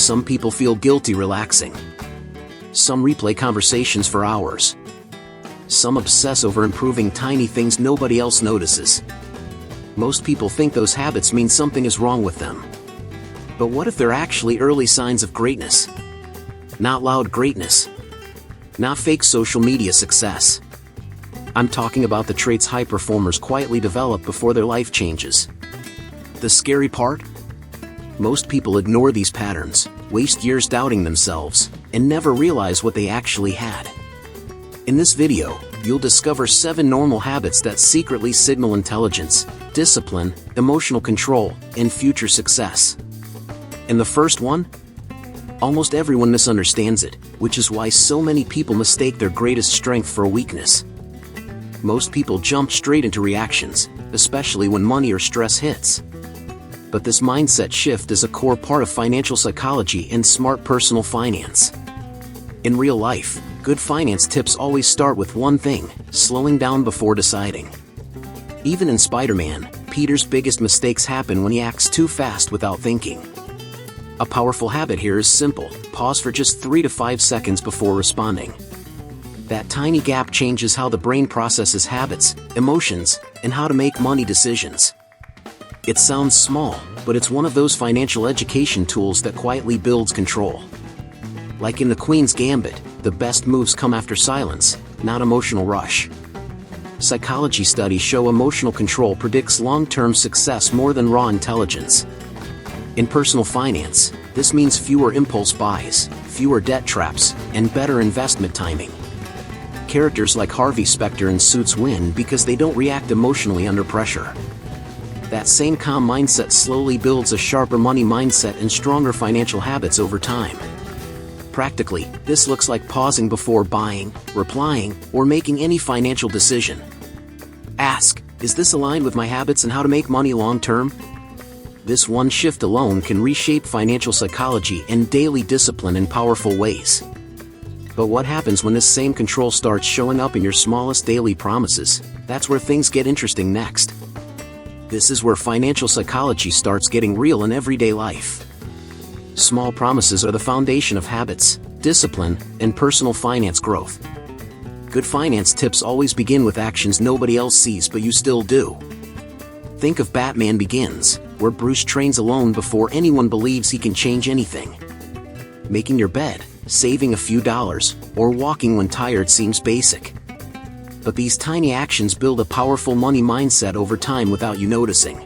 Some people feel guilty relaxing. Some replay conversations for hours. Some obsess over improving tiny things nobody else notices. Most people think those habits mean something is wrong with them. But what if they're actually early signs of greatness? Not loud greatness. Not fake social media success. I'm talking about the traits high performers quietly develop before their life changes. The scary part? Most people ignore these patterns, waste years doubting themselves, and never realize what they actually had. In this video, you'll discover 7 normal habits that secretly signal intelligence, discipline, emotional control, and future success. And the first one? Almost everyone misunderstands it, which is why so many people mistake their greatest strength for a weakness. Most people jump straight into reactions, especially when money or stress hits. But this mindset shift is a core part of financial psychology and smart personal finance. In real life, good finance tips always start with one thing: slowing down before deciding. Even in Spider-Man, Peter's biggest mistakes happen when he acts too fast without thinking. A powerful habit here is simple: pause for just 3 to 5 seconds before responding. That tiny gap changes how the brain processes habits, emotions, and how to make money decisions. It sounds small, but it's one of those financial education tools that quietly builds control. Like in the Queen's Gambit, the best moves come after silence, not emotional rush. Psychology studies show emotional control predicts long-term success more than raw intelligence. In personal finance, this means fewer impulse buys, fewer debt traps, and better investment timing. Characters like Harvey Specter in Suits win because they don't react emotionally under pressure. That same calm mindset slowly builds a sharper money mindset and stronger financial habits over time. Practically, this looks like pausing before buying, replying, or making any financial decision. Ask, is this aligned with my habits and how to make money long-term? This one shift alone can reshape financial psychology and daily discipline in powerful ways. But what happens when this same control starts showing up in your smallest daily promises? That's where things get interesting next. This is where financial psychology starts getting real in everyday life. Small promises are the foundation of habits, discipline, and personal finance growth. Good finance tips always begin with actions nobody else sees but you still do. Think of Batman Begins, where Bruce trains alone before anyone believes he can change anything. Making your bed, saving a few dollars, or walking when tired seems basic. But these tiny actions build a powerful money mindset over time without you noticing.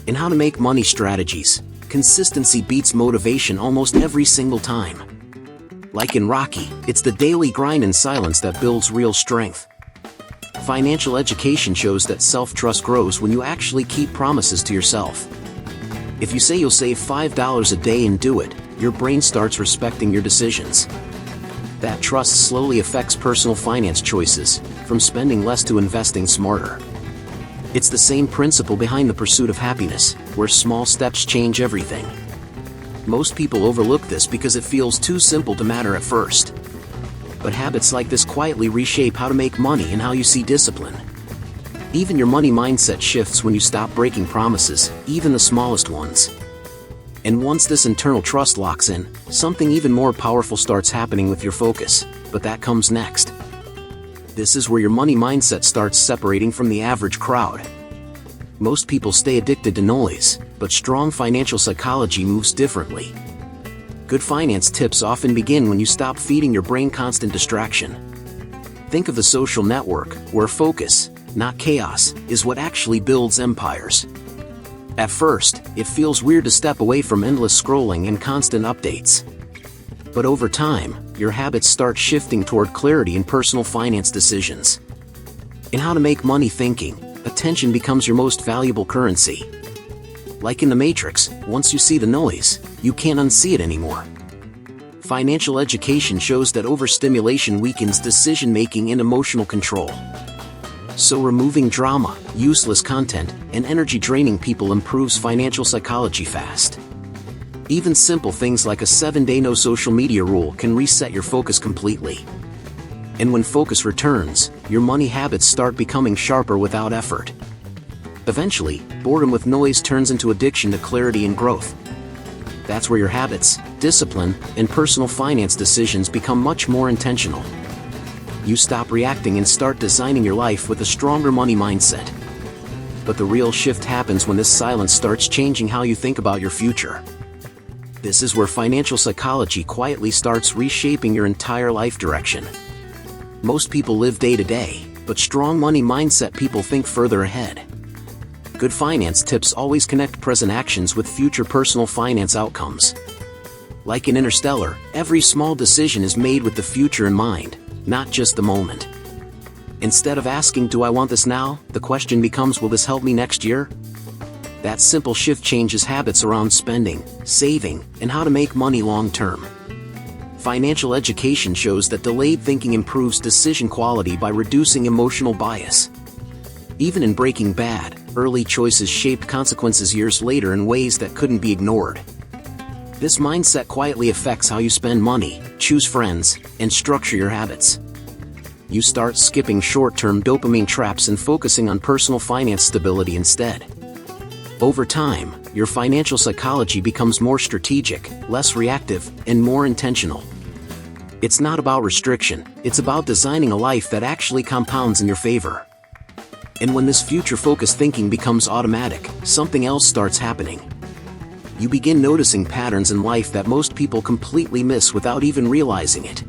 In How to Make Money strategies, consistency beats motivation almost every single time. Like in Rocky, it's the daily grind and silence that builds real strength. Financial education shows that self-trust grows when you actually keep promises to yourself. If you say you'll save $5 a day and do it, your brain starts respecting your decisions. That trust slowly affects personal finance choices, from spending less to investing smarter. It's the same principle behind the pursuit of happiness, where small steps change everything. Most people overlook this because it feels too simple to matter at first. But habits like this quietly reshape how to make money and how you see discipline. Even your money mindset shifts when you stop breaking promises, even the smallest ones. And once this internal trust locks in, something even more powerful starts happening with your focus, but that comes next. This is where your money mindset starts separating from the average crowd. Most people stay addicted to noise, but strong financial psychology moves differently. Good finance tips often begin when you stop feeding your brain constant distraction. Think of the social network, where focus, not chaos, is what actually builds empires. At first, it feels weird to step away from endless scrolling and constant updates. But over time, your habits start shifting toward clarity in personal finance decisions. In How to Make Money thinking, attention becomes your most valuable currency. Like in The Matrix, once you see the noise, you can't unsee it anymore. Financial education shows that overstimulation weakens decision-making and emotional control. So removing drama, useless content, and energy-draining people improves financial psychology fast. Even simple things like a 7-day no social media rule can reset your focus completely. And when focus returns, your money habits start becoming sharper without effort. Eventually, boredom with noise turns into addiction to clarity and growth. That's where your habits, discipline, and personal finance decisions become much more intentional. You stop reacting and start designing your life with a stronger money mindset. But the real shift happens when this silence starts changing how you think about your future. This is where financial psychology quietly starts reshaping your entire life direction. Most people live day to day, but strong money mindset people think further ahead. Good finance tips always connect present actions with future personal finance outcomes. Like in Interstellar, every small decision is made with the future in mind, not just the moment. Instead of asking, "Do I want this now?" the question becomes, "Will this help me next year?" That simple shift changes habits around spending, saving, and how to make money long term. Financial education shows that delayed thinking improves decision quality by reducing emotional bias. Even in Breaking Bad, early choices shaped consequences years later in ways that couldn't be ignored. This mindset quietly affects how you spend money, choose friends, and structure your habits. You start skipping short-term dopamine traps and focusing on personal finance stability instead. Over time, your financial psychology becomes more strategic, less reactive, and more intentional. It's not about restriction, it's about designing a life that actually compounds in your favor. And when this future-focused thinking becomes automatic, something else starts happening. You begin noticing patterns in life that most people completely miss without even realizing it.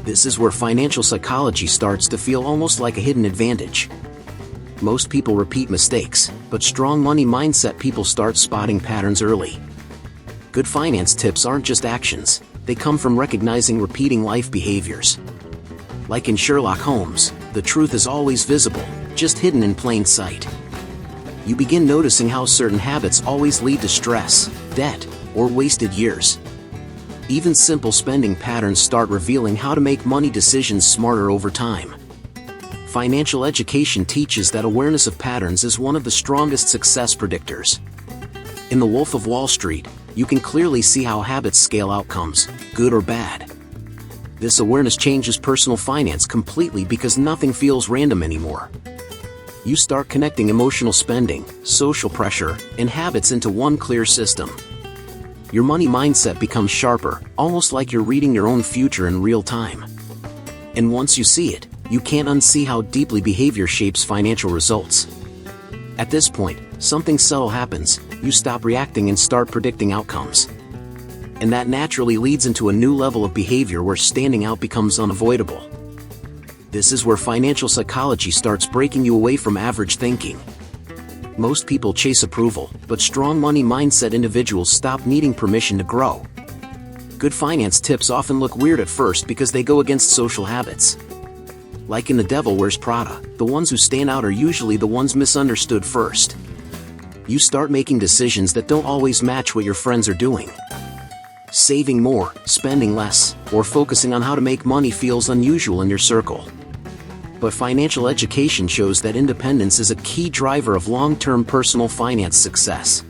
This is where financial psychology starts to feel almost like a hidden advantage. Most people repeat mistakes, but strong money mindset people start spotting patterns early. Good finance tips aren't just actions, they come from recognizing repeating life behaviors. Like in Sherlock Holmes, the truth is always visible, just hidden in plain sight. You begin noticing how certain habits always lead to stress, debt, or wasted years. Even simple spending patterns start revealing how to make money decisions smarter over time. Financial education teaches that awareness of patterns is one of the strongest success predictors. In The Wolf of Wall Street, you can clearly see how habits scale outcomes, good or bad. This awareness changes personal finance completely because nothing feels random anymore. You start connecting emotional spending, social pressure, and habits into one clear system. Your money mindset becomes sharper, almost like you're reading your own future in real time. And once you see it, you can't unsee how deeply behavior shapes financial results. At this point, something subtle happens, you stop reacting and start predicting outcomes. And that naturally leads into a new level of behavior where standing out becomes unavoidable. This is where financial psychology starts breaking you away from average thinking. Most people chase approval, but strong money mindset individuals stop needing permission to grow. Good finance tips often look weird at first because they go against social habits. Like in The Devil Wears Prada, the ones who stand out are usually the ones misunderstood first. You start making decisions that don't always match what your friends are doing. Saving more, spending less, or focusing on how to make money feels unusual in your circle. But financial education shows that independence is a key driver of long-term personal finance success.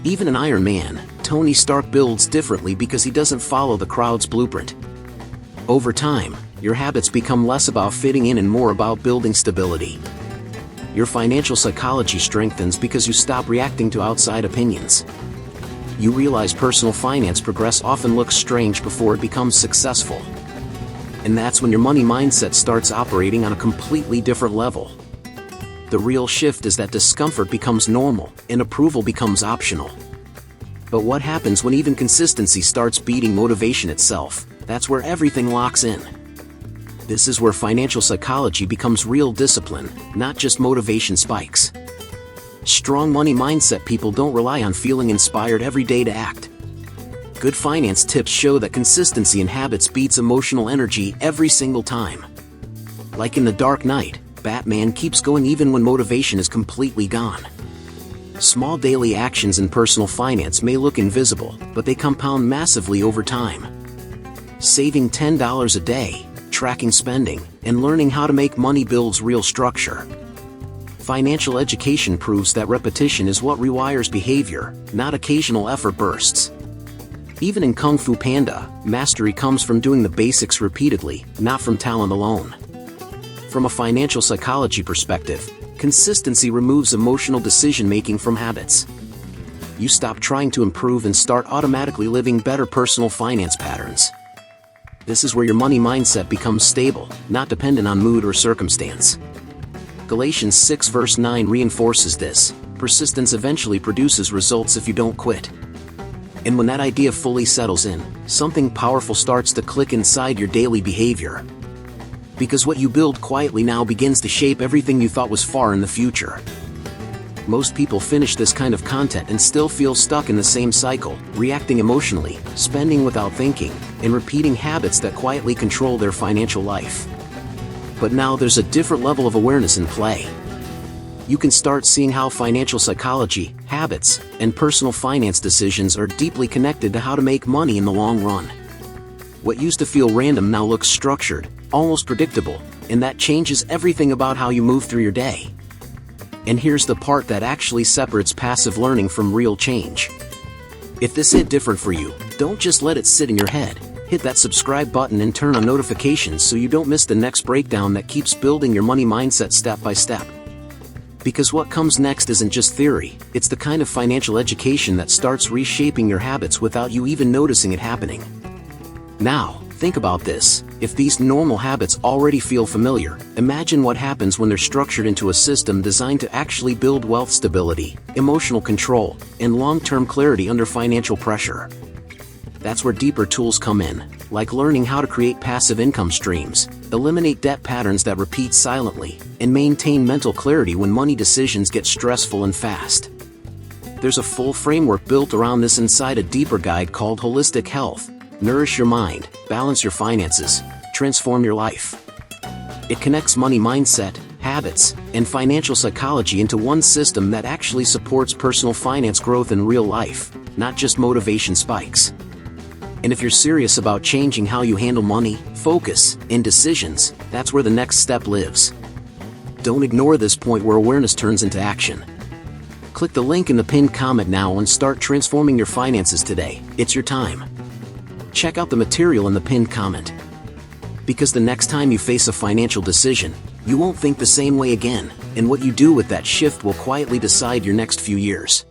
Even in Iron Man, Tony Stark builds differently because he doesn't follow the crowd's blueprint. Over time, your habits become less about fitting in and more about building stability. Your financial psychology strengthens because you stop reacting to outside opinions. You realize personal finance progress often looks strange before it becomes successful. And that's when your money mindset starts operating on a completely different level. The real shift is that discomfort becomes normal, and approval becomes optional. But what happens when even consistency starts beating motivation itself? That's where everything locks in. This is where financial psychology becomes real discipline, not just motivation spikes. Strong money mindset people don't rely on feeling inspired every day to act. Good finance tips show that consistency in habits beats emotional energy every single time. Like in The Dark Knight, Batman keeps going even when motivation is completely gone. Small daily actions in personal finance may look invisible, but they compound massively over time. Saving $10 a day, tracking spending, and learning how to make money builds real structure. Financial education proves that repetition is what rewires behavior, not occasional effort bursts. Even in Kung Fu Panda, mastery comes from doing the basics repeatedly, not from talent alone. From a financial psychology perspective, consistency removes emotional decision-making from habits. you stop trying to improve and start automatically living better personal finance patterns. This is where your money mindset becomes stable, not dependent on mood or circumstance. Galatians 6 verse 9 reinforces this. Persistence eventually produces results if you don't quit. And when that idea fully settles in, something powerful starts to click inside your daily behavior. Because what you build quietly now begins to shape everything you thought was far in the future. Most people finish this kind of content and still feel stuck in the same cycle, reacting emotionally, spending without thinking, and repeating habits that quietly control their financial life. But now there's a different level of awareness in play. You can start seeing how financial psychology, habits, and personal finance decisions are deeply connected to how to make money in the long run. What used to feel random now looks structured, almost predictable, and that changes everything about how you move through your day. And here's the part that actually separates passive learning from real change. If this hit different for you, don't just let it sit in your head. Hit that subscribe button and turn on notifications so you don't miss the next breakdown that keeps building your money mindset step by step. Because what comes next isn't just theory, it's the kind of financial education that starts reshaping your habits without you even noticing it happening. Now, think about this. If these normal habits already feel familiar, imagine what happens when they're structured into a system designed to actually build wealth stability, emotional control, and long-term clarity under financial pressure. That's where deeper tools come in, like learning how to create passive income streams, eliminate debt patterns that repeat silently, and maintain mental clarity when money decisions get stressful and fast. There's a full framework built around this inside a deeper guide called Holistic Health. Nourish your mind, balance your finances, transform your life. It connects money mindset, habits, and financial psychology into one system that actually supports personal finance growth in real life, not just motivation spikes. And if you're serious about changing how you handle money, focus, and decisions, that's where the next step lives. Don't ignore this point where awareness turns into action. Click the link in the pinned comment now and start transforming your finances today. It's your time. Check out the material in the pinned comment. Because the next time you face a financial decision, you won't think the same way again, and what you do with that shift will quietly decide your next few years.